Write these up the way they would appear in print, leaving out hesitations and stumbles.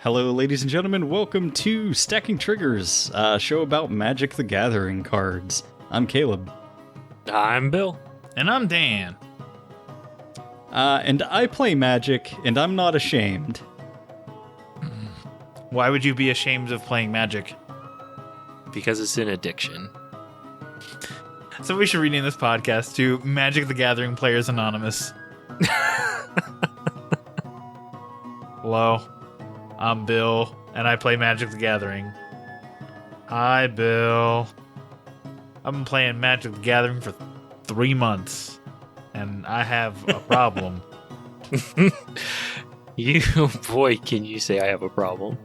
Hello, ladies and gentlemen. Welcome to Stacking Triggers, a show about Magic the Gathering cards. I'm Caleb. I'm Bill. And I'm Dan. And I play Magic, and I'm not ashamed. Why would you be ashamed of playing Magic? Because it's an addiction. So we should rename this podcast to Magic the Gathering Players Anonymous. Hello, I'm Bill, and I play Magic the Gathering. Hi, Bill. I've been playing Magic the Gathering for 3 months, and I have a problem. Boy, can you say I have a problem.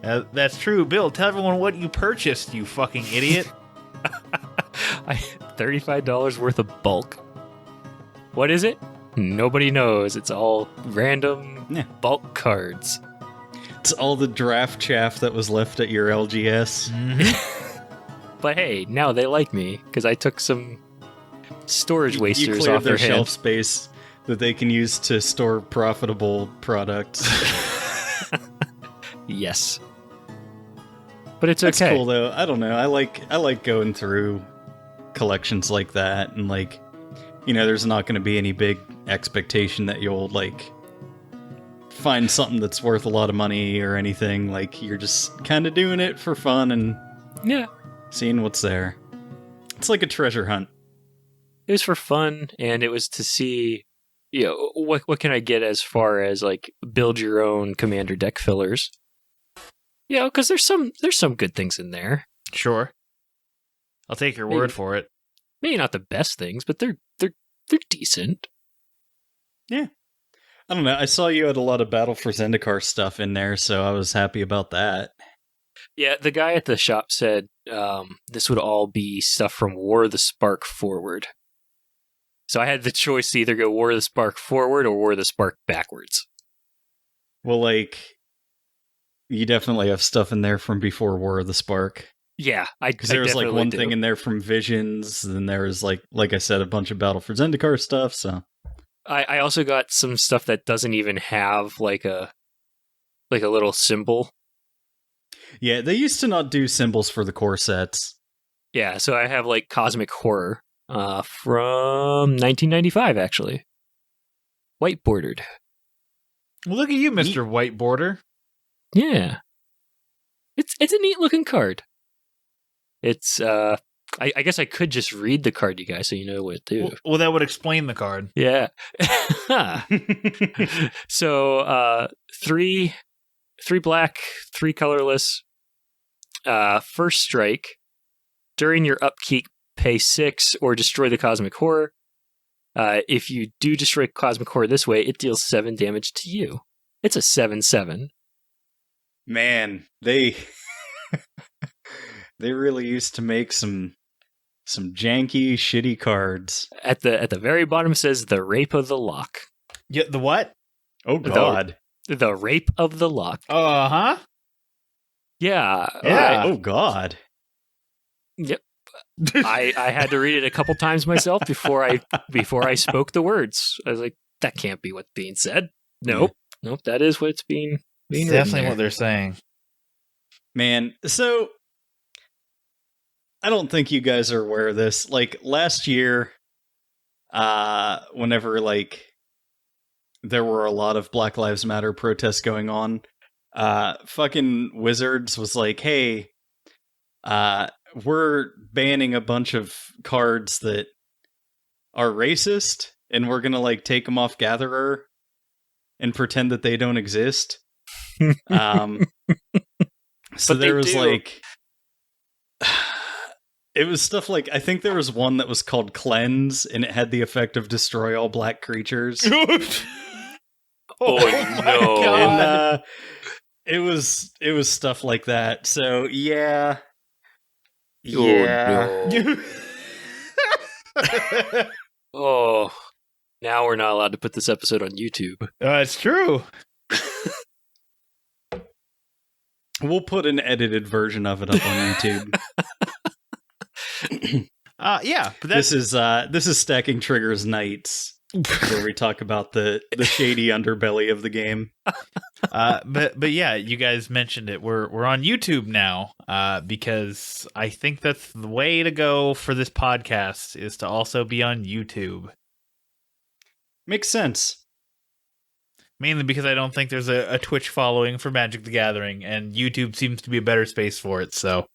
That's true. Bill, tell everyone what you purchased, you fucking idiot. $35 worth of bulk. What is it? Nobody knows. It's all random bulk cards. It's all the draft chaff that was left at your LGS. Mm-hmm. But hey, now they like me because I took some storage wasters you cleared off their shelf hands. space that they can use to store profitable products. Yes. But it's That's okay. cool though. I don't know. I like going through collections like that, and there's not going to be any big expectation that you'll find something that's worth a lot of money or anything. You're just kind of doing it for fun and seeing what's there. It's like a treasure hunt. It was for fun, and it was to see, what can I get as far as build your own commander deck fillers. Because there's some good things in there. Sure. I'll take your word for it. Maybe not the best things, but they're decent. Yeah. I don't know. I saw you had a lot of Battle for Zendikar stuff in there, so I was happy about that. Yeah, the guy at the shop said this would all be stuff from War of the Spark forward. So I had the choice to either go War of the Spark forward or War of the Spark backwards. Well, you definitely have stuff in there from before War of the Spark. Yeah, because there was one thing in there from Visions, and then there was like I said, a bunch of Battle for Zendikar stuff. So I also got some stuff that doesn't even have a little symbol. Yeah, they used to not do symbols for the core sets. Yeah, so I have Cosmic Horror from 1995 actually, white bordered. Well, look at you, Mr. White Border. Yeah, it's a neat looking card. It's I guess I could just read the card, you guys, so you know what to do. Well, that would explain the card. Yeah. So 3 black, 3 colorless. First strike. During your upkeep, pay 6 or destroy the Cosmic Horror. If you do destroy Cosmic Horror this way, it deals 7 damage to you. It's a 7/7. Man, they really used to make some janky, shitty cards. At the very bottom it says the Rape of the Lock. Yeah, the what? Oh God. The Rape of the Lock. Uh-huh. Yeah. Oh God. Yep. I had to read it a couple times myself before I spoke the words. I was like, that can't be what's being said. Nope. That is what's being It's written definitely there. what they're saying. Man, so I don't think you guys are aware of this. Last year, whenever there were a lot of Black Lives Matter protests going on, fucking Wizards was like, hey, we're banning a bunch of cards that are racist, and we're gonna take them off Gatherer and pretend that they don't exist. So But there was do. it was stuff I think there was one that was called Cleanse, and it had the effect of destroy all black creatures. Oh, my no. God. And it was stuff like that. So yeah. Oh, no. Oh, now we're not allowed to put this episode on YouTube. It's true. We'll put an edited version of it up on YouTube. Yeah, but that's This is Stacking Triggers Nights, where we talk about the shady underbelly of the game. But yeah, you guys mentioned it. We're on YouTube now, because I think that's the way to go for this podcast is to also be on YouTube. Makes sense. Mainly because I don't think there's a Twitch following for Magic the Gathering, and YouTube seems to be a better space for it. So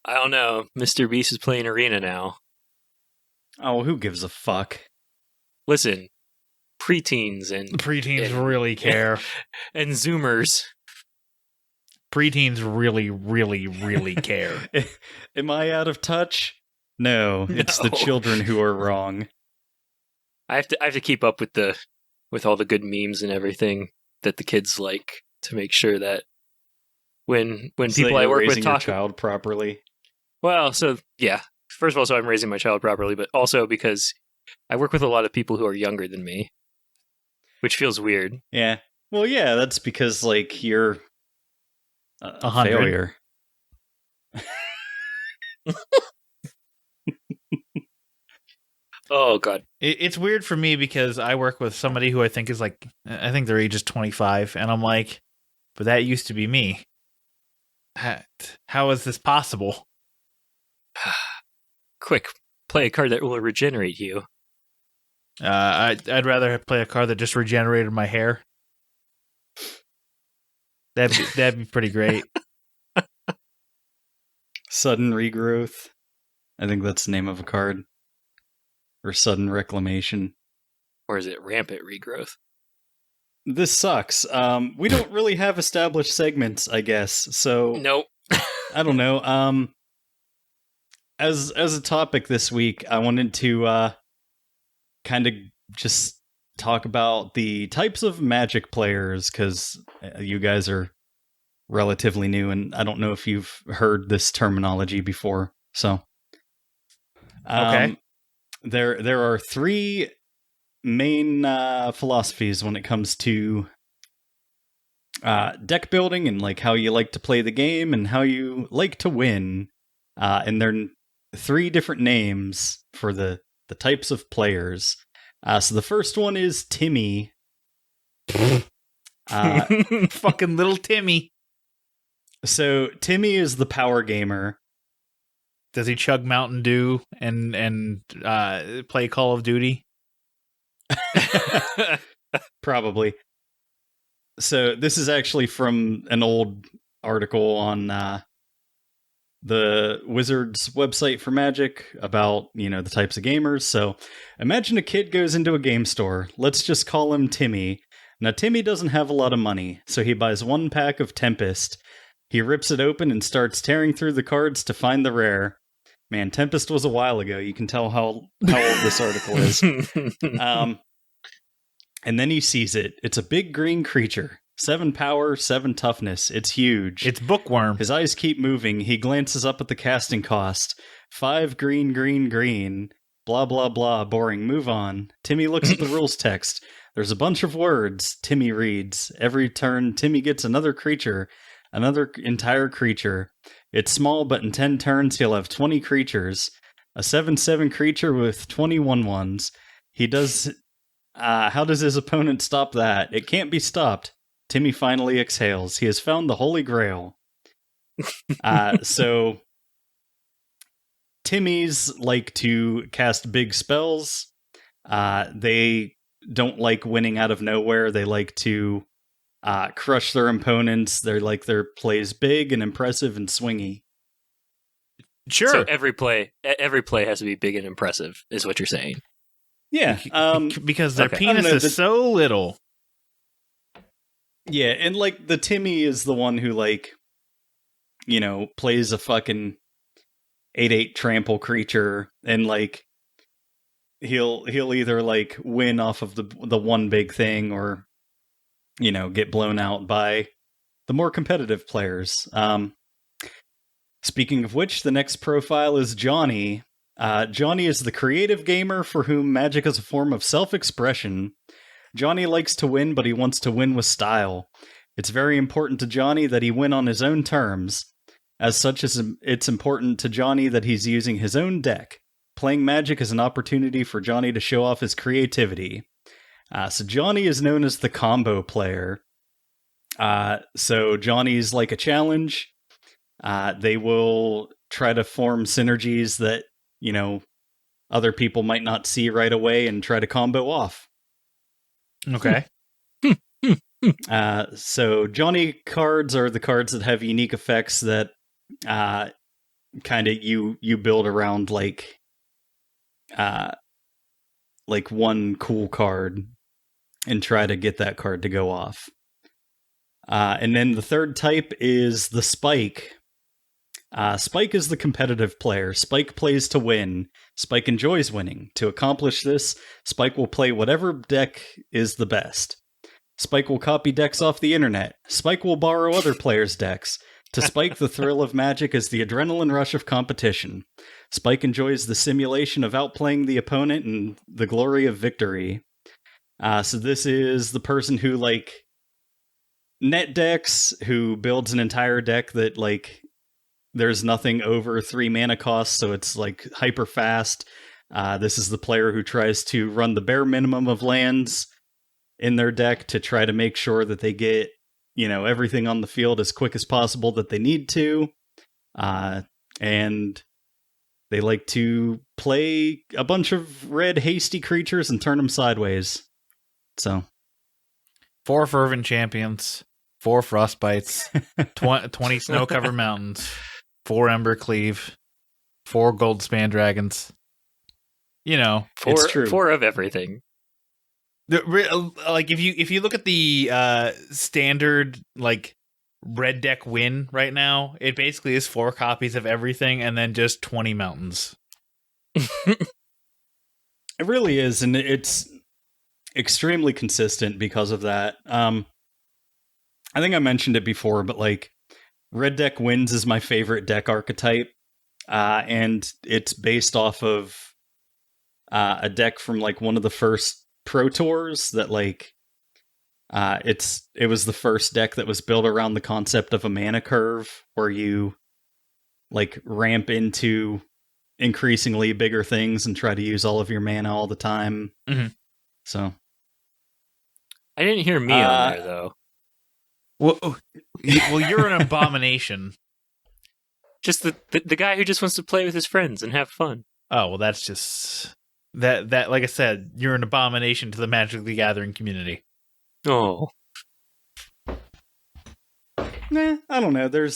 I don't know. Mr. Beast is playing Arena now. Oh, who gives a fuck? Listen, preteens and really care. and Zoomers. Preteens really care. Am I out of touch? No, it's the No. children who are wrong. I have to keep up with all the good memes and everything that the kids like to make sure that when So that people I you're work raising with your talk. child properly. Well, so yeah. First of all, so I'm raising my child properly, but also because I work with a lot of people who are younger than me, which feels weird. Yeah. Well, yeah, that's because like you're a 100. failure. Oh god. It's weird for me because I work with somebody who I think is like, I think their age is 25, and I'm like, but that used to be me. How is this possible? Quick, play a card that will regenerate you. I'd rather play a card that just regenerated my hair. That'd be pretty great. Sudden regrowth. I think that's the name of a card. Or sudden reclamation. Or is it rampant regrowth? This sucks. We don't really have established segments, I guess. So Nope. I don't know. As a topic this week, I wanted to kind of just talk about the types of Magic players, because you guys are relatively new, and I don't know if you've heard this terminology before. So, Okay. There are three main philosophies when it comes to deck building and like how you like to play the game and how you like to win. And there are three different names for the types of players. So the first one is Timmy. Fucking little Timmy. So Timmy is the power gamer. Does he chug Mountain Dew and play Call of Duty? Probably. So this is actually from an old article on the Wizards website for Magic about, the types of gamers. So imagine a kid goes into a game store. Let's just call him Timmy. Now, Timmy doesn't have a lot of money, so he buys one pack of Tempest. He rips it open and starts tearing through the cards to find the rare. Man, Tempest was a while ago. You can tell how old this article is. And then he sees it. It's a big green creature. 7 power, 7 toughness. It's huge. It's Bookworm. His eyes keep moving. He glances up at the casting cost. 5 green, green, green. Blah, blah, blah. Boring. Move on. Timmy looks at the rules text. There's a bunch of words. Timmy reads. Every turn, Timmy gets another creature. Another entire creature. It's small, but in 10 turns, he'll have 20 creatures. A 7/7 creature with 21 ones. He does... how does his opponent stop that? It can't be stopped. Timmy finally exhales. He has found the Holy Grail. So, Timmys like to cast big spells. They don't like winning out of nowhere. They like to crush their opponents. They're like their plays big and impressive and swingy. Sure. So every play has to be big and impressive, is what you're saying. Yeah. Because their okay. penis is so little. Yeah, and like the Timmy is the one who like, plays a fucking 8/8 trample creature, and like he'll either like win off of the one big thing or get blown out by the more competitive players. Speaking of which, the next profile is Johnny. Johnny is the creative gamer for whom Magic is a form of self-expression. Johnny likes to win, but he wants to win with style. It's very important to Johnny that he win on his own terms. As such, it's important to Johnny that he's using his own deck. Playing Magic is an opportunity for Johnny to show off his creativity. So Johnny is known as the combo player. So Johnny's like a challenge. They will try to form synergies that, other people might not see right away and try to combo off. Okay. So Johnny cards are the cards that have unique effects that kind of you build around like one cool card and try to get that card to go off. And then the third type is the Spike. Spike is the competitive player. Spike plays to win. Spike enjoys winning. To accomplish this, Spike will play whatever deck is the best. Spike will copy decks off the internet. Spike will borrow other players' decks. To Spike, the thrill of Magic is the adrenaline rush of competition. Spike enjoys the simulation of outplaying the opponent and the glory of victory. So this is the person who, net decks, who builds an entire deck that, there's nothing over 3 mana cost, so it's, hyper fast. This is the player who tries to run the bare minimum of lands in their deck to try to make sure that they get, everything on the field as quick as possible that they need to. And they like to play a bunch of red hasty creatures and turn them sideways. So 4 fervent champions, 4 frostbites, 20 snow-covered mountains, 4 ember cleave, 4 gold span dragons. It's true. 4 of everything. If you look at the standard red deck win right now, it basically is 4 copies of everything and then just 20 mountains. It really is, and it's extremely consistent because of that. I think I mentioned it before, but red deck wins is my favorite deck archetype, and it's based off of a deck from one of the first Pro Tours that it was the first deck that was built around the concept of a mana curve where you ramp into increasingly bigger things and try to use all of your mana all the time. Mm-hmm. So I didn't hear me on there though. Well, you're an abomination. Just the guy who just wants to play with his friends and have fun. Oh, well, that's just that like I said, you're an abomination to the Magic the Gathering community. Oh. Nah, I don't know. There's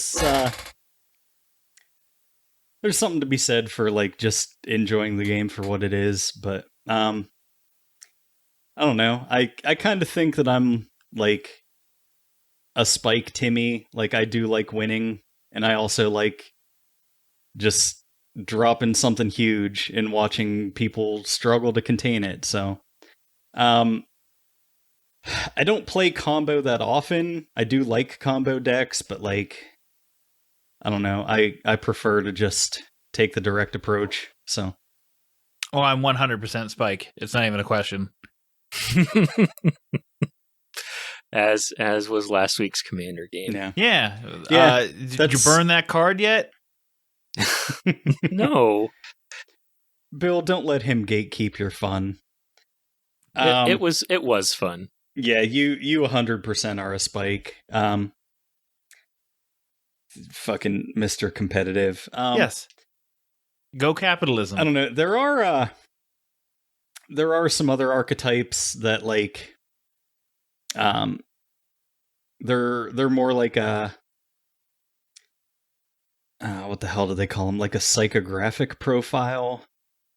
something to be said for just enjoying the game for what it is, but I don't know. I kind of think that I'm a Spike Timmy. I do like winning, and I also just dropping something huge and watching people struggle to contain it. So I don't play combo that often. I do like combo decks, but I don't know. I prefer to just take the direct approach. So Oh, I'm 100% Spike. It's not even a question. As was last week's Commander game. Yeah. Did you that's- burn that card yet? No. Bill, don't let him gatekeep your fun. It was fun. Yeah, you 100% are a Spike. Fucking Mr. Competitive. Yes. Go capitalism. I don't know. There are some other archetypes that they're more like a what the hell do they call them? Like a psychographic profile.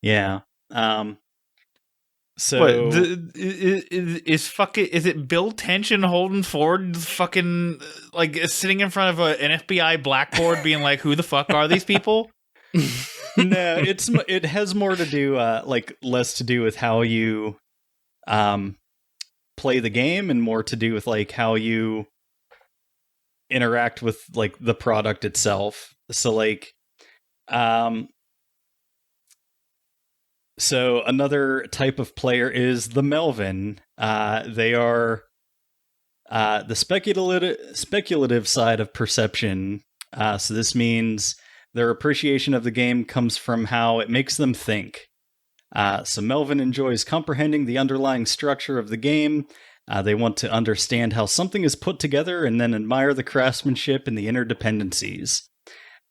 Yeah. So is it Bill Tension holding forward fucking sitting in front of an FBI blackboard being like, who the fuck are these people? No, it has more to do less to do with how you play the game and more to do with how you interact with the product itself. So so another type of player is the Melvin. They are the speculative side of perception. So this means their appreciation of the game comes from how it makes them think. So Melvin enjoys comprehending the underlying structure of the game, They want to understand how something is put together and then admire the craftsmanship and the interdependencies.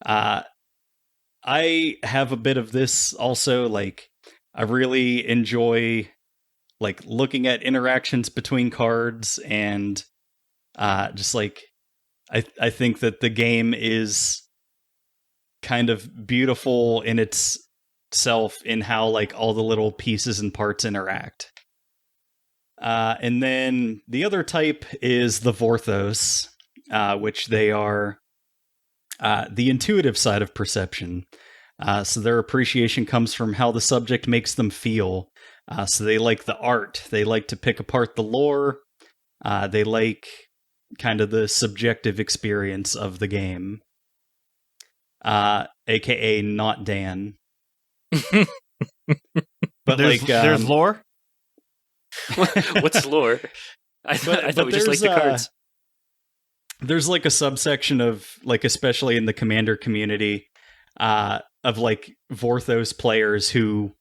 I have a bit of this also. Like, I really enjoy like looking at interactions between cards, and just like I think that the game is kind of beautiful in itself in how like all the little pieces and parts interact. And then the other type is the Vorthos, which they are the intuitive side of perception. So their appreciation comes from how the subject makes them feel. So they like the art. They like to pick apart the lore. They like kind of the subjective experience of the game. AKA not Dan. But there's lore? What's lore? I thought we just like the cards. There's like a subsection of like, especially in the Commander community, of like Vorthos players who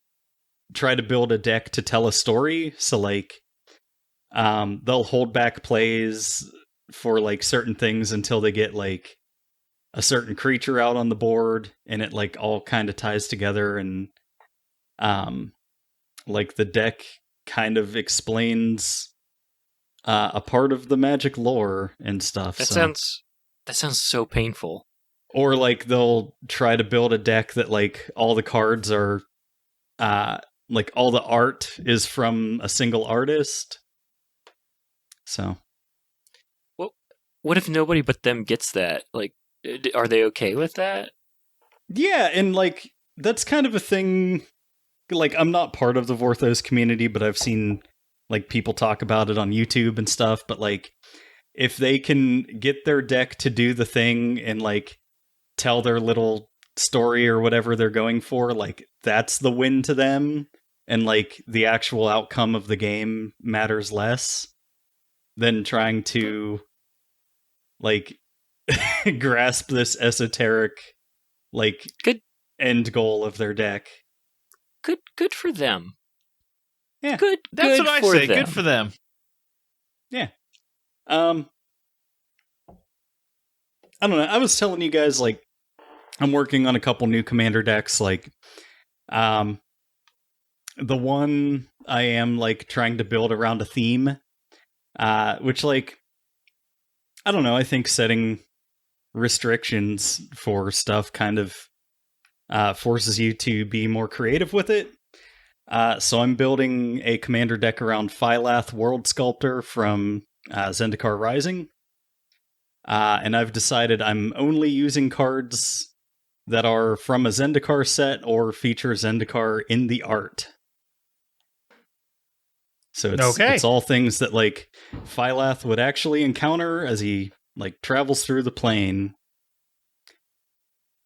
try to build a deck to tell a story. So like, they'll hold back plays for like certain things until they get like a certain creature out on the board, and it like all kind of ties together, and like the deck kind of explains a part of the Magic lore and stuff. That sounds so painful. Or like they'll try to build a deck that like all the cards are like all the art is from a single artist. So what if nobody but them gets that? Like, are they okay with that? Yeah, and like that's kind of a thing. Like, I'm not part of the Vorthos community, but I've seen like people talk about it on YouTube and stuff. But like, if they can get their deck to do the thing and like tell their little story or whatever they're going for, like that's the win to them, and like the actual outcome of the game matters less than trying to like grasp this esoteric like good end goal of their deck. Good for them. Yeah, that's good what I for say. them. Good for them. Yeah. I don't know. I was telling you guys, like, I'm working on a couple new Commander decks. Like, the one I am like trying to build around a theme, which like, I don't know. I think setting restrictions for stuff kind of forces you to be more creative with it. So I'm building a Commander deck around Phylath World Sculptor from Zendikar Rising. And I've decided I'm only using cards that are from a Zendikar set or feature Zendikar in the art. So it's all things that like Phylath would actually encounter as he like travels through the plane.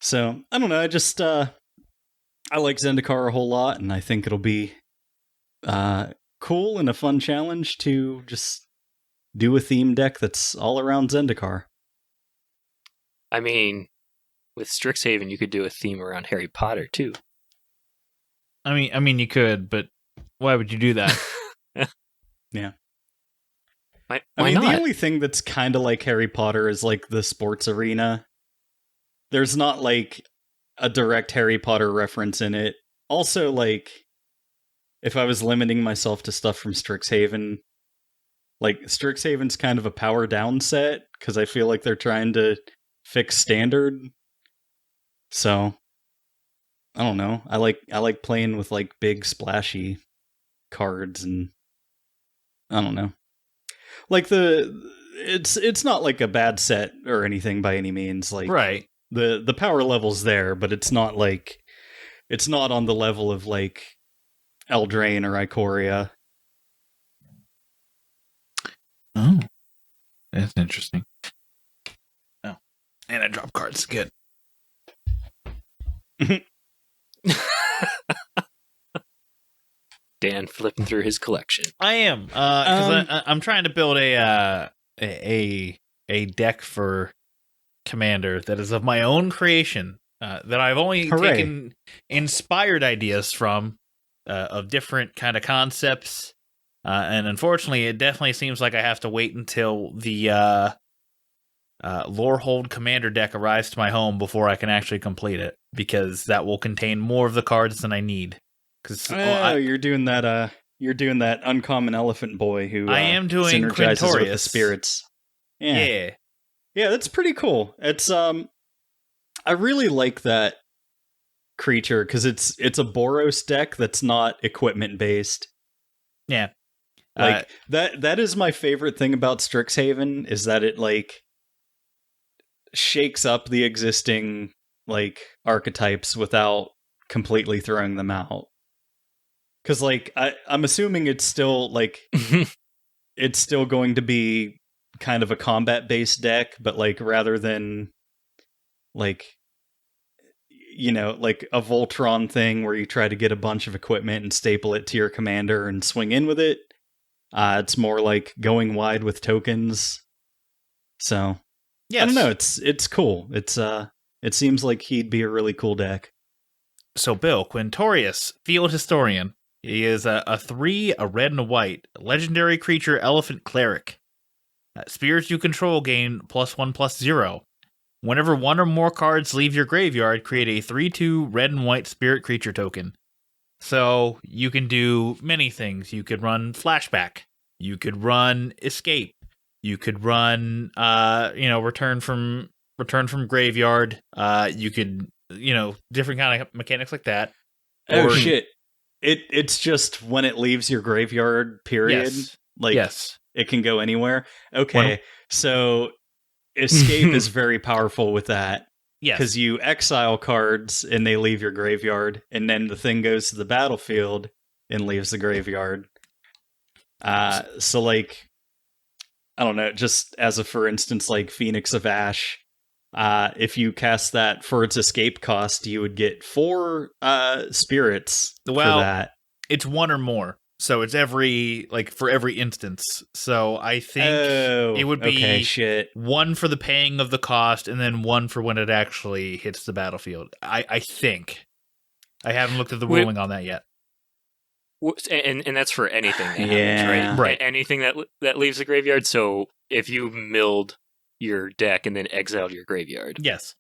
So I don't know. I just I like Zendikar a whole lot, and I think it'll be cool and a fun challenge to just do a theme deck that's all around Zendikar. I mean, with Strixhaven, you could do a theme around Harry Potter too. I mean, you could, but why would you do that? Yeah. Why not? The only thing that's kind of like Harry Potter is like the sports arena. There's not like a direct Harry Potter reference in it. Also, like, if I was limiting myself to stuff from Strixhaven, like, Strixhaven's kind of a power down set, because I feel like they're trying to fix standard. So, I don't know. I like playing with, like, big, splashy cards, and I don't know. Like, it's not like a bad set or anything by any means. Like, right. The power level's there, but it's not like, it's not on the level of like Eldraine or Ikoria. Oh, that's interesting. Oh, and I drop cards. Good. Dan flipping through his collection. I am because I'm trying to build a deck for Commander that is of my own creation, that I've only taken inspired ideas from, of different kind of concepts And unfortunately, it definitely seems like I have to wait until the Lorehold Commander deck arrives to my home before I can actually complete it, because that will contain more of the cards than I need. You're doing that. You're doing that uncommon elephant boy who I am doing synergizes with the Quintorius. spirits. Yeah. Yeah, that's pretty cool. It's I really like that creature because it's a Boros deck that's not equipment based. Yeah. Like that is my favorite thing about Strixhaven, is that it like shakes up the existing like archetypes without completely throwing them out. Cause like I'm assuming it's still like it's still going to be kind of a combat based deck, but like rather than like like a Voltron thing where you try to get a bunch of equipment and staple it to your commander and swing in with it. It's more like going wide with tokens. So yes. I don't know, it's cool. It seems like he'd be a really cool deck. So Bill, Quintorius, Field Historian. He is a 3, a red and a white, legendary creature, elephant cleric. Spirits you control gain +1/+0. Whenever one or more cards leave your graveyard, create a 3/2 red and white spirit creature token. So you can do many things. You could run Flashback. You could run Escape. You could run, Return from Graveyard. You could, different kind of mechanics like that. Oh shit! It's just when it leaves your graveyard. Period. Yes. Like yes. It can go anywhere. Okay, so Escape is very powerful with that. Yes. Because you exile cards and they leave your graveyard, and then the thing goes to the battlefield and leaves the graveyard. So like, I don't know, just as a for instance, like Phoenix of Ash, if you cast that for its escape cost, you would get 4 spirits for that. It's 1 or more. So it's for every instance. So I think it would be 1 for the paying of the cost, and then 1 for when it actually hits the battlefield. I think. I haven't looked at the ruling on that yet. And that's for anything that happens, right? Anything that leaves the graveyard. So if you milled your deck and then exiled your graveyard. Yes.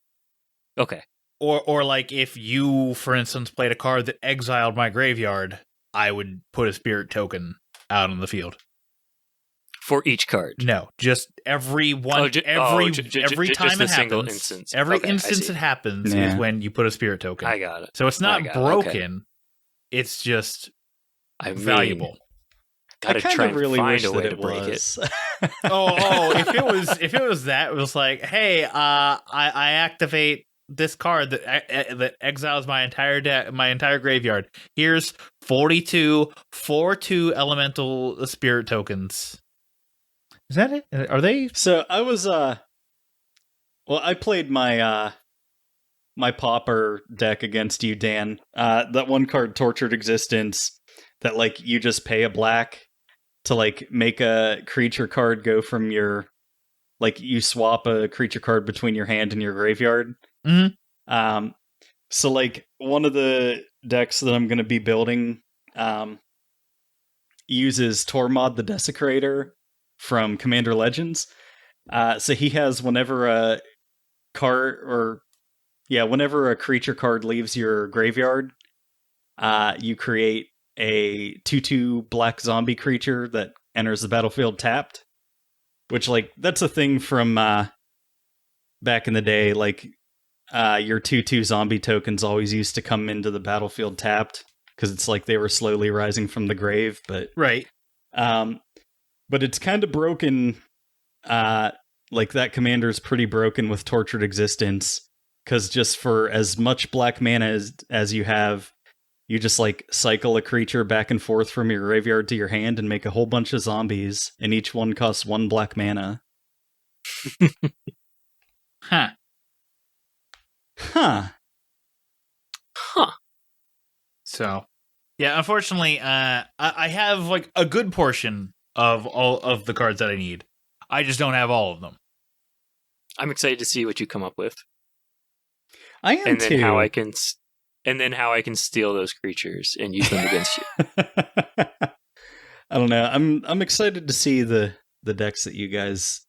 Okay. Or like if you, for instance, played a card that exiled my graveyard, I would put a spirit token out on the field. For each card? No, just every one. Every time it happens. Instance. Every instance it happens is when you put a spirit token. I got it. So it's not broken. It's just valuable. Gotta try and really find a way to break it. If it was that, it was like, hey, I activate this card that exiles my entire graveyard. Here's 42 4/2 elemental spirit tokens. Is that it? Are they? So I was I played my my pauper deck against you, Dan. That one card, Tortured Existence, that like you just pay a black to like make a creature card go from your, like you swap a creature card between your hand and your graveyard. Mm-hmm. So like one of the decks that I'm going to be building uses Tormod the Desecrator from Commander Legends. So he has whenever a creature card leaves your graveyard, you create a 2/2 black zombie creature that enters the battlefield tapped. Which, like, that's a thing from back in the day. Like, your 2/2 zombie tokens always used to come into the battlefield tapped, because it's like they were slowly rising from the grave. But right. But it's kind of broken. Like, that commander is pretty broken with Tortured Existence, because just for as much black mana as you have, you just like cycle a creature back and forth from your graveyard to your hand and make a whole bunch of zombies, and each one costs 1 black mana. Huh. So, yeah, unfortunately, I have like a good portion of all of the cards that I need. I just don't have all of them. I'm excited to see what you come up with. I am too. And then how I can steal those creatures and use them against you. I don't know. I'm excited to see the decks that you guys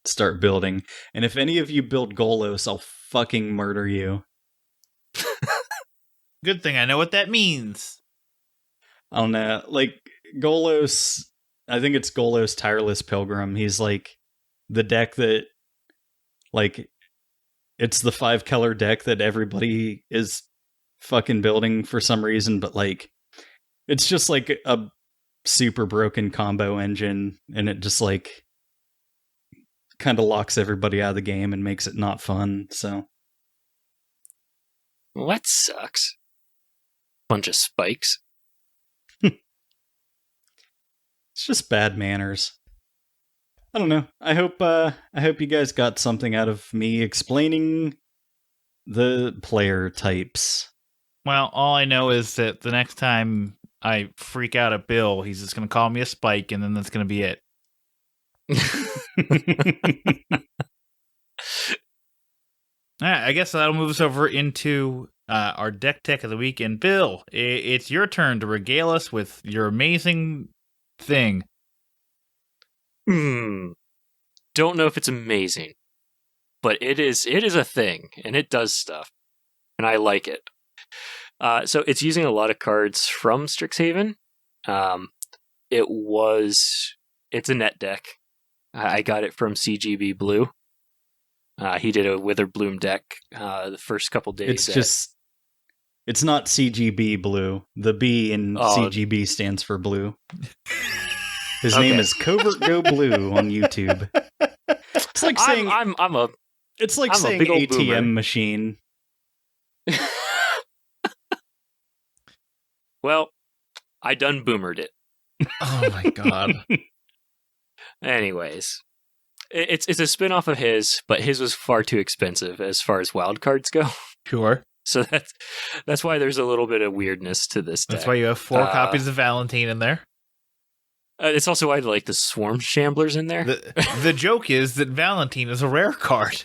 start building. And if any of you build Golos, I'll fucking murder you. Good thing I know what that means. I don't know. Like, Golos, I think it's Golos Tireless Pilgrim. He's like the deck that, like, it's the 5-color deck that everybody is fucking building for some reason, but like, it's just like a super broken combo engine, and it just like kind of locks everybody out of the game and makes it not fun. So Well, that sucks. Bunch of spikes. it's just bad manners. I don't know. I hope you guys got something out of me explaining the player types. Well, all I know is that the next time I freak out at Bill, he's just going to call me a spike, and then that's going to be it. All right, I guess that'll move us over into our deck tech of the week. And Bill, it's your turn to regale us with your amazing thing. Don't know if it's amazing, but it is a thing, and it does stuff, and I like it. So it's using a lot of cards from Strixhaven. It's a net deck. I got it from CGB Blue. He did a Witherbloom deck the first couple days. It's not CGB Blue. The B in CGB stands for blue. His name is Covert Go Blue on YouTube. It's like saying It's like saying a big old ATM boomer. machine. Well, I done boomered it. Oh my god. Anyways, it's a spin-off of his, but his was far too expensive as far as wild cards go. Sure. So that's why there's a little bit of weirdness to this deck. That's why you have 4 copies of Valentine in there. It's also why I like the Swarm Shamblers in there. The joke is that Valentine is a rare card.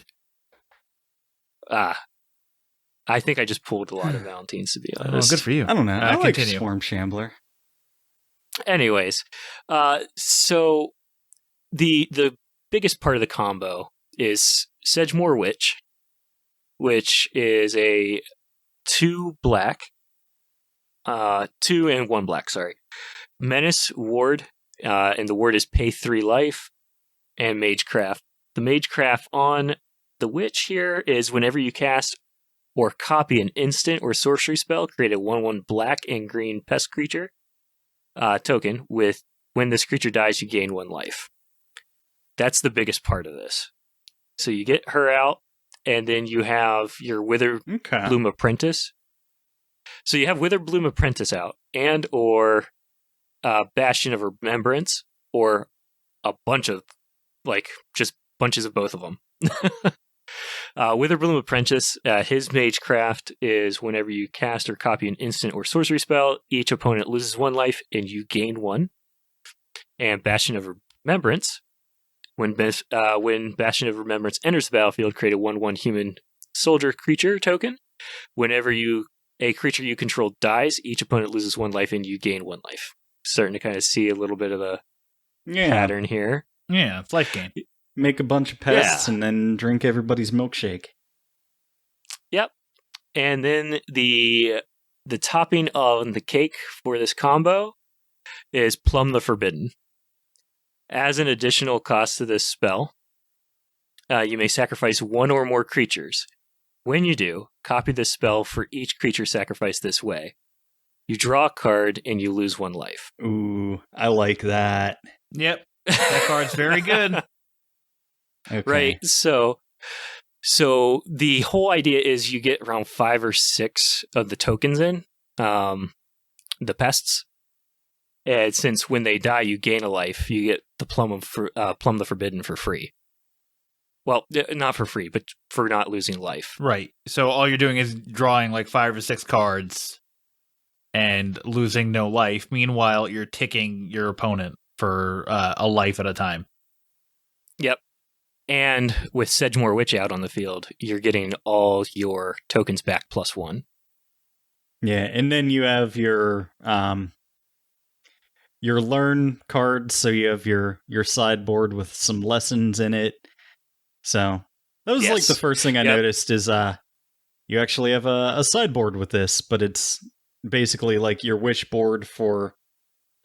I think I just pulled a lot of Valentines, to be honest. Oh, good for you. I don't know. I like continue. Swarm Shambler. Anyways, so the biggest part of the combo is Sedgemoor Witch, which is a 2 black, 2 and 1 black, sorry. Menace Ward, and the word is pay 3 life, and Magecraft. The Magecraft on the Witch here is whenever you cast or copy an instant or sorcery spell, create a 1/1 black and green pest creature token with when this creature dies, you gain 1 life. That's the biggest part of this. So you get her out, and then you have your Witherbloom Apprentice. So you have Witherbloom Apprentice out, and or Bastion of Remembrance, or a bunch of, just bunches of both of them. Witherbloom Apprentice, his Magecraft is whenever you cast or copy an instant or sorcery spell, each opponent loses 1 life and you gain 1. And Bastion of Remembrance, when Bastion of Remembrance enters the battlefield, create a 1/1 human soldier creature token. Whenever a creature you control dies, each opponent loses 1 life and you gain 1 life. Starting to kind of see a little bit of a pattern here. Yeah, it's life gain. Make a bunch of pests and then drink everybody's milkshake. Yep. And then the topping on the cake for this combo is Plumb the Forbidden. As an additional cost to this spell, you may sacrifice 1 or more creatures. When you do, copy this spell for each creature sacrificed this way. You draw a card and you lose 1 life. Ooh, I like that. Yep. That card's very good. Okay. Right. So the whole idea is you get around 5 or 6 of the tokens in, the pests. And since when they die, you gain a life, you get the Plumb the Forbidden for free. Well, not for free, but for not losing life. Right. So all you're doing is drawing 5 or 6 cards and losing no life. Meanwhile, you're ticking your opponent for a life at a time. Yep. And with Sedgemoor Witch out on the field, you're getting all your tokens back +1. Yeah, and then you have your your learn cards, so you have your sideboard with some lessons in it. So that was like the first thing I noticed is you actually have a sideboard with this, but it's basically like your wish board for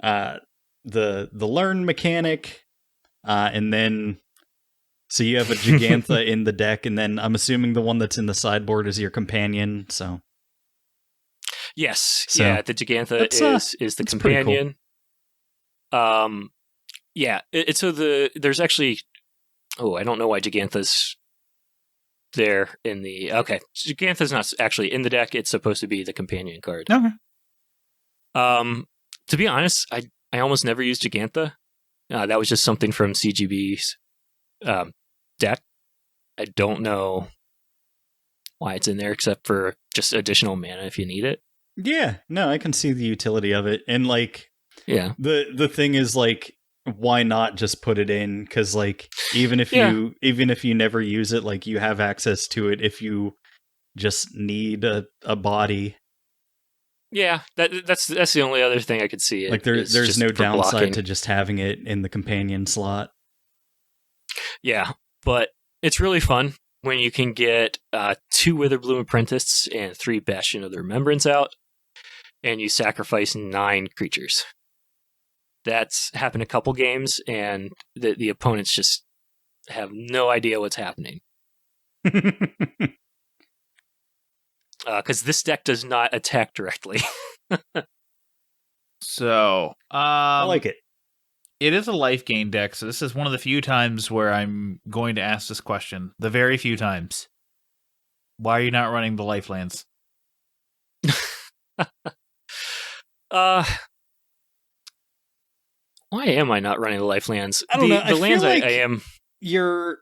the learn mechanic, and then so you have a Gigantha in the deck, and then I'm assuming the one that's in the sideboard is your companion. So yes, yeah, the Gigantha is the companion. Cool. Yeah, there's actually. Oh, I don't know why Gigantha's there in the. Okay, Gigantha's not actually in the deck. It's supposed to be the companion card. Okay. To be honest, I almost never used Gigantha. That was just something from CGB's deck. I don't know why it's in there, except for just additional mana if you need it. Yeah, no, I can see the utility of it, and like, yeah, the thing is like, why not just put it in? Because like, even if you never use it, like you have access to it if you just need a body. Yeah, that's the only other thing I could see. Like there's no downside to just having it in the companion slot. Yeah, but it's really fun when you can get 2 Witherbloom Apprentice and 3 Bastion of the Remembrance out, and you sacrifice 9 creatures. That's happened a couple games, and the opponents just have no idea what's happening. Because this deck does not attack directly. So, I like it. It is a life gain deck, so this is one of the few times where I'm going to ask this question. The very few times. Why are you not running the lifelands? Why am I not running the lifelands? I don't know. The lands feel like I am. You're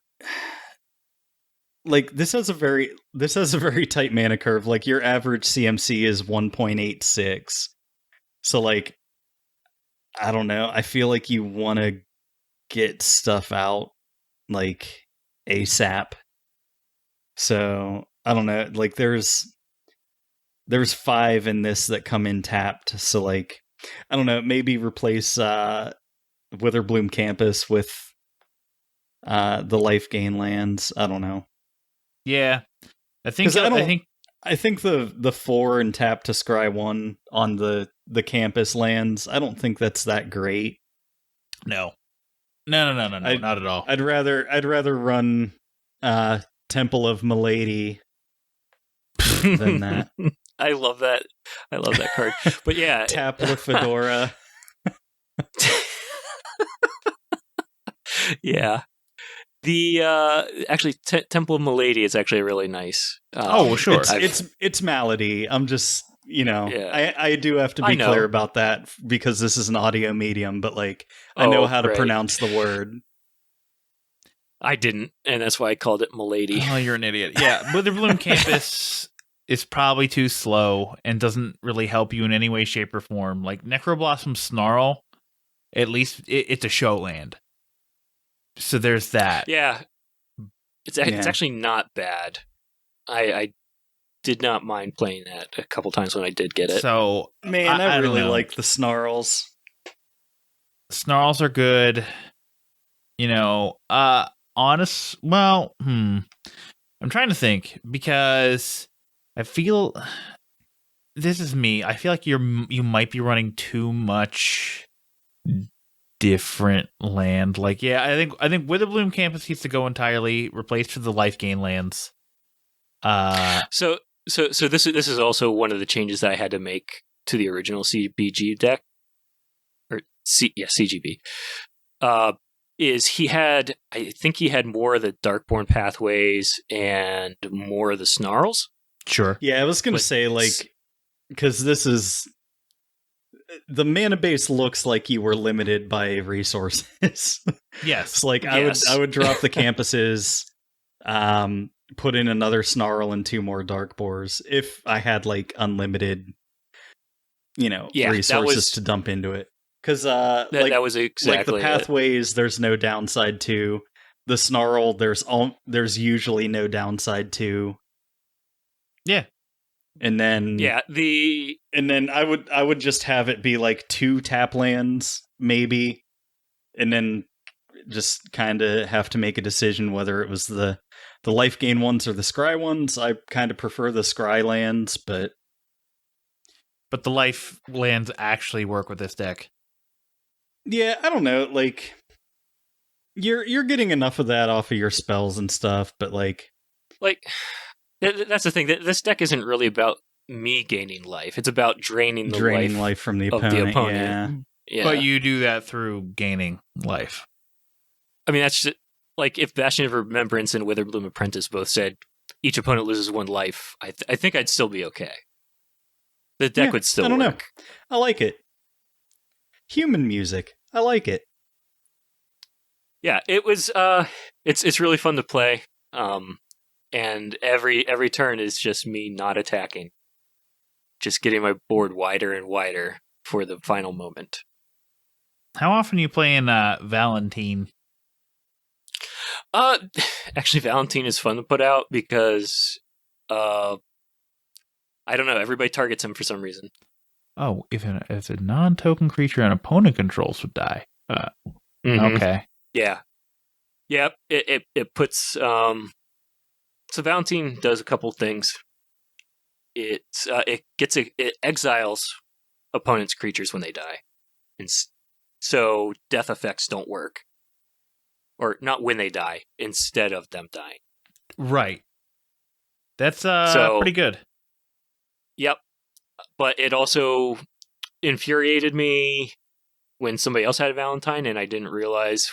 like this has a very tight mana curve. Like your average CMC is 1.86. So like, I don't know. I feel like you want to get stuff out like ASAP. So I don't know. Like there's 5 in this that come in tapped. So like, I don't know. Maybe replace Witherbloom Campus with the life gain lands. I don't know. Yeah, I think the 4 and tap to scry 1 on the campus lands. I don't think that's that great. No, not at all. I'd rather run Temple of Milady than that. I love that card. But yeah, tap with Fedora. Yeah. The actually Temple of Milady is actually really nice. Sure. It's Malady. I'm just, I do have to be clear about that because this is an audio medium, but like I know how to pronounce the word. I didn't, and that's why I called it Milady. Oh, you're an idiot. Yeah, Witherbloom Campus is probably too slow and doesn't really help you in any way, shape, or form. Like Necroblossom Snarl, at least it's a show land. So there's that. Yeah. It's actually not bad. I did not mind playing that a couple times when I did get it. So, man, I really like the Snarls. Snarls are good. I'm trying to think because I feel this is me. I feel like you might be running too much different land. Like, yeah, I think Witherbloom Campus needs to go entirely, replaced for the life gain lands. So this is also one of the changes that I had to make to the original CBG deck, CGB. Is I think he had more of the Darkborn Pathways and more of the Snarls. Sure. Yeah, I was gonna say because this is. The mana base looks like you were limited by resources. Yes. So like I would drop the campuses, put in another Snarl and 2 more Darkbores if I had like unlimited, resources to dump into it. Because that was exactly like the pathways. There's no downside to the Snarl. There's usually no downside to. Yeah. And then and then I would just have it be like 2 tap lands, maybe. And then just kind of have to make a decision whether it was the life gain ones or the scry ones. I kind of prefer the scry lands, but the life lands actually work with this deck. yeah, I don't know. Like, you're getting enough of that off of your spells and stuff, but like that's the thing. This deck isn't really about me gaining life. It's about draining life from the opponent. Yeah. But you do that through gaining life. I mean, that's just, like, if Bastion of Remembrance and Witherbloom Apprentice both said each opponent loses 1 life, I think I'd still be okay. The deck would still work. I don't know. I like it. Human music. I like it. Yeah, it was. It's really fun to play. And every turn is just me not attacking, just getting my board wider and wider for the final moment. How often are you playing Valentine? Actually, Valentine is fun to put out because, I don't know, everybody targets him for some reason. Oh, if a non-token creature an opponent controls would die. Okay. Yeah. Yep. It puts. So Valentine does a couple things. It exiles opponents' creatures when they die, and so death effects don't work, or not when they die, instead of them dying. Right. That's pretty good. Yep. But it also infuriated me when somebody else had a Valentine, and I didn't realize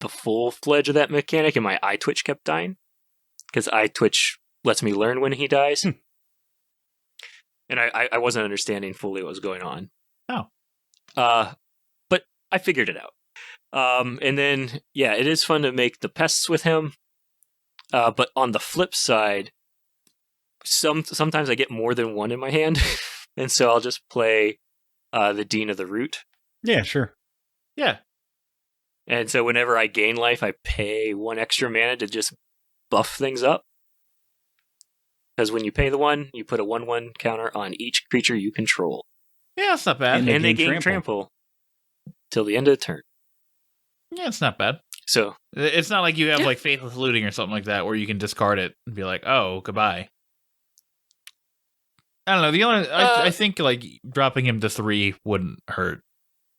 the full fledge of that mechanic, and my eye twitch kept dying. Because eye twitch lets me learn when he dies. And I wasn't understanding fully what was going on. Oh. But I figured it out. And then, yeah, it is fun to make the pests with him. But on the flip side, sometimes I get more than one in my hand. And so I'll just play the Dean of the Root. Yeah, sure. Yeah. And so whenever I gain life, I pay 1 extra mana to just buff things up. Because when you pay the 1, you put a 1/1 counter on each creature you control. Yeah, that's not bad. And they gain trample till the end of the turn. Yeah, it's not bad. So it's not like you have like Faithless Looting or something like that where you can discard it and be like, oh, goodbye. I don't know. The only I think like dropping him to 3 wouldn't hurt.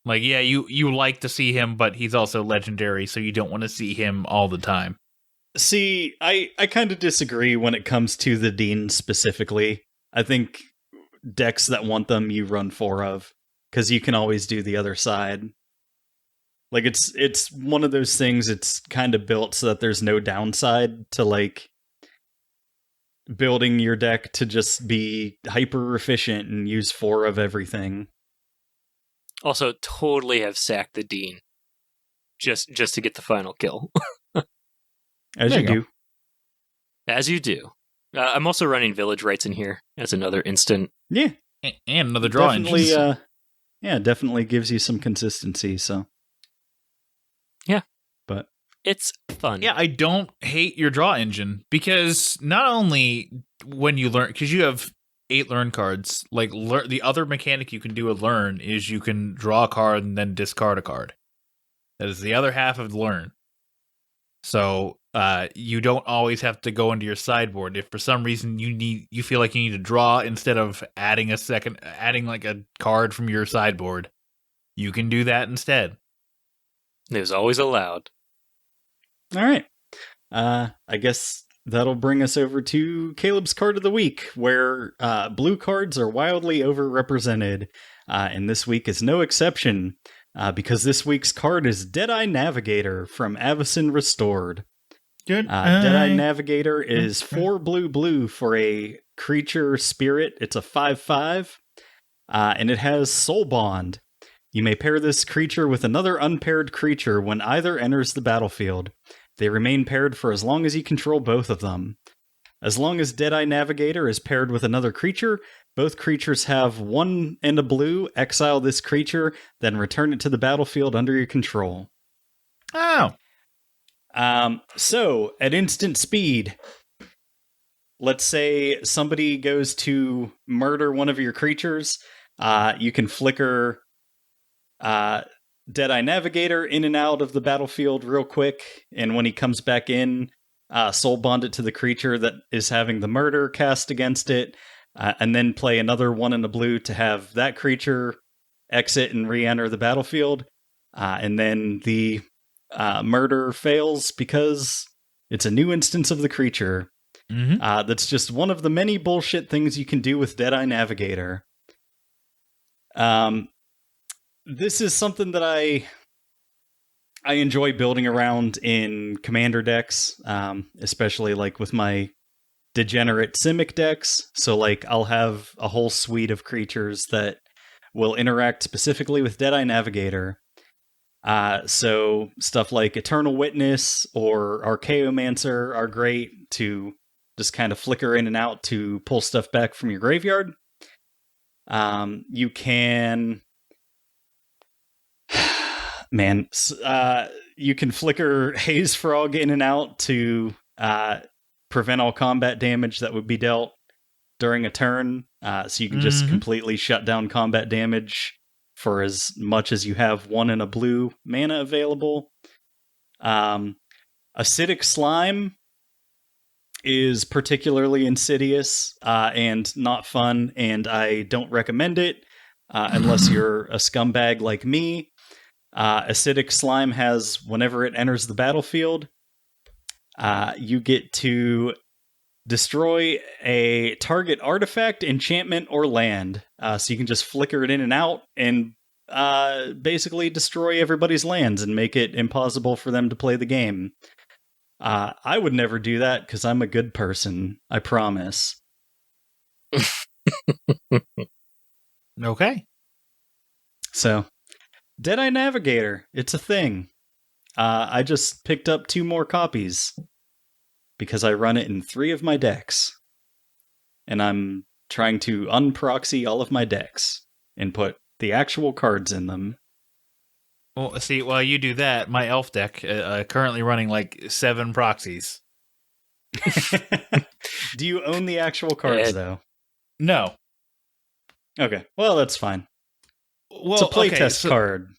Like, yeah, you like to see him, but he's also legendary, so you don't want to see him all the time. See, I kind of disagree when it comes to the Dean specifically. I think decks that want them, you run 4 of, because you can always do the other side. Like, it's one of those things, it's kind of built so that there's no downside to, like, building your deck to just be hyper efficient and use 4 of everything. Also, totally have sacked the Dean just to get the final kill. As you do. As you do. I'm also running Village Rites in here as another instant. Yeah. And another draw definitely, engine. Definitely gives you some consistency, so. Yeah. But it's fun. Yeah, I don't hate your draw engine, because not only when you learn, because you have 8 learn cards, like the other mechanic you can do with learn is you can draw a card and then discard a card. That is the other half of learn. So you don't always have to go into your sideboard. If for some reason you feel like you need to draw instead of adding like a card from your sideboard, you can do that instead. It was always allowed. All right. I guess that'll bring us over to Caleb's card of the week, where blue cards are wildly overrepresented. And this week is no exception, because this week's card is Deadeye Navigator from Avacyn Restored. Good. Deadeye Navigator is 4 blue for a creature spirit. It's a 5/5, and it has Soul Bond. You may pair this creature with another unpaired creature when either enters the battlefield. They remain paired for as long as you control both of them. As long as Deadeye Navigator is paired with another creature, both creatures have 1 and a blue. Exile this creature, then return it to the battlefield under your control. Oh. So, at instant speed, let's say somebody goes to murder one of your creatures, you can flicker Deadeye Navigator in and out of the battlefield real quick, and when he comes back in, soul bond it to the creature that is having the murder cast against it, and then play another 1 in a blue to have that creature exit and re-enter the battlefield, and then the murder fails because it's a new instance of the creature. That's just one of the many bullshit things you can do with Deadeye Navigator. This is something that I enjoy building around in commander decks, especially like with my degenerate Simic decks. So like I'll have a whole suite of creatures that will interact specifically with Deadeye Navigator. So stuff like Eternal Witness or Archaeomancer are great to just kind of flicker in and out to pull stuff back from your graveyard. You can... Man, you can flicker Haze Frog in and out to prevent all combat damage that would be dealt during a turn. So you can just completely shut down combat damage for as much as you have 1 in a blue mana available. Acidic Slime is particularly insidious and not fun, and I don't recommend it unless you're a scumbag like me. Acidic Slime has, whenever it enters the battlefield, you get to destroy a target artifact, enchantment, or land. So you can just flicker it in and out and basically destroy everybody's lands and make it impossible for them to play the game. I would never do that because I'm a good person, I promise. Okay. So... Deadeye Navigator, it's a thing. I just picked up 2 more copies because I run it in 3 of my decks. And I'm trying to unproxy all of my decks and put the actual cards in them. Well, see, while you do that, my elf deck currently running like 7 proxies. Do you own the actual cards, though? No. Okay, well, that's fine. Well, it's a playtest card.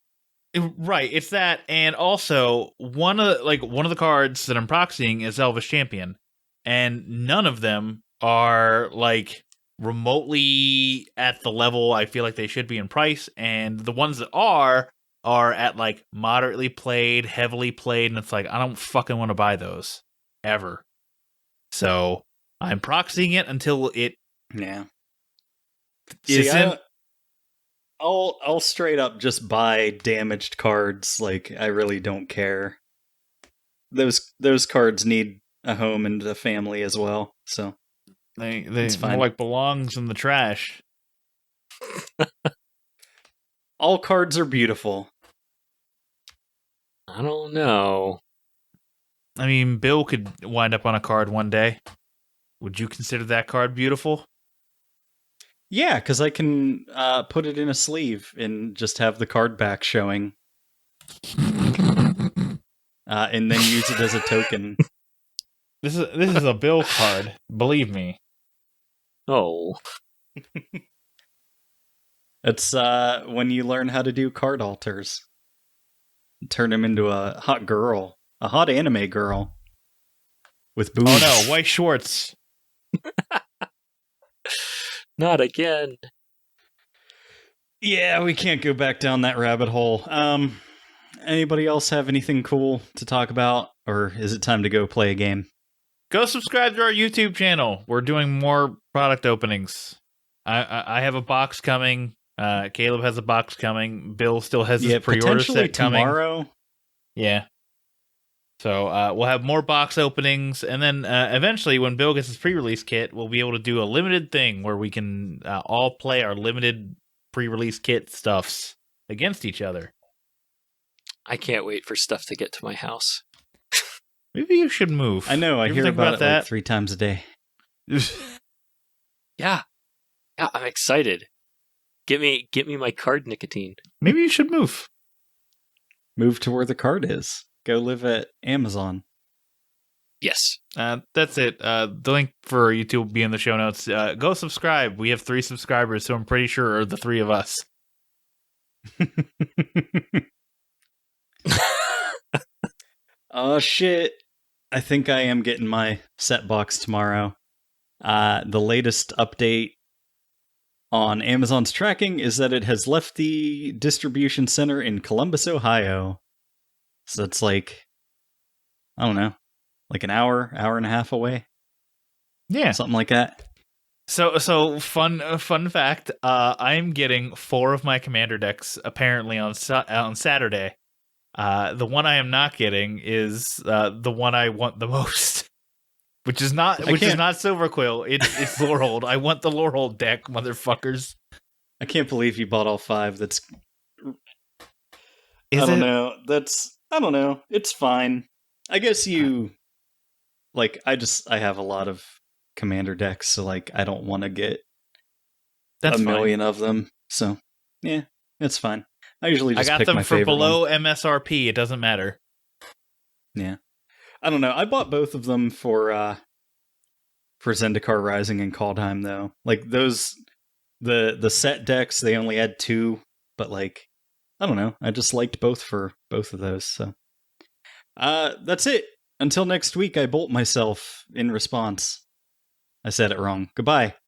Right, it's that, and also one of the cards that I'm proxying is Elvish Champion, and none of them are like remotely at the level I feel like they should be in price, and the ones that are at like moderately played, heavily played, and it's like I don't fucking want to buy those ever. So I'm proxying it until it isn't. I'll straight up just buy damaged cards. Like, I really don't care. Those cards need a home and a family as well. So they more like belongs in the trash. All cards are beautiful. I don't know. I mean, Bill could wind up on a card one day. Would you consider that card beautiful? Yeah, because I can put it in a sleeve and just have the card back showing. And then use it as a token. This is a Bill card, believe me. Oh. It's when you learn how to do card alters. Turn him into a hot girl. A hot anime girl. With boobs. Oh no, White Schwartz. Not again. Yeah, we can't go back down that rabbit hole. Anybody else have anything cool to talk about? Or is it time to go play a game? Go subscribe to our YouTube channel. We're doing more product openings. I have a box coming. Caleb has a box coming. Bill still has his pre-order set coming. Tomorrow. Yeah. So we'll have more box openings, and then eventually, when Bill gets his pre-release kit, we'll be able to do a limited thing where we can all play our limited pre-release kit stuffs against each other. I can't wait for stuff to get to my house. Maybe you should move. I know, I hear about it that? like 3 times a day. Yeah, I'm excited. Get me my card nicotine. Maybe you should move. Move to where the card is. Go live at Amazon. Yes. That's it. The link for YouTube will be in the show notes. Go subscribe. We have 3 subscribers, so I'm pretty sure are the 3 of us. Oh shit. I think I am getting my set box tomorrow. The latest update on Amazon's tracking is that it has left the distribution center in Columbus, Ohio. So it's like, I don't know, like an hour and a half away. Yeah. Something like that. So fun fact. I'm getting 4 of my commander decks apparently on Saturday. The one I am not getting is the one I want the most, which is not Silverquill. It's Lorehold. I want the Lorehold deck, motherfuckers. I can't believe you bought all 5. That's I don't know. It's fine. I guess you like I have a lot of commander decks, so like I don't want to get That's a million of them. So yeah, it's fine. I usually just got pick them my for favorite below one. MSRP. It doesn't matter. Yeah. I don't know. I bought both of them for Zendikar Rising and Kaldheim though. Like those the set decks, they only had 2, but like I don't know. I just liked both for both of those. So that's it. Until next week, I bolt myself in response. I said it wrong. Goodbye.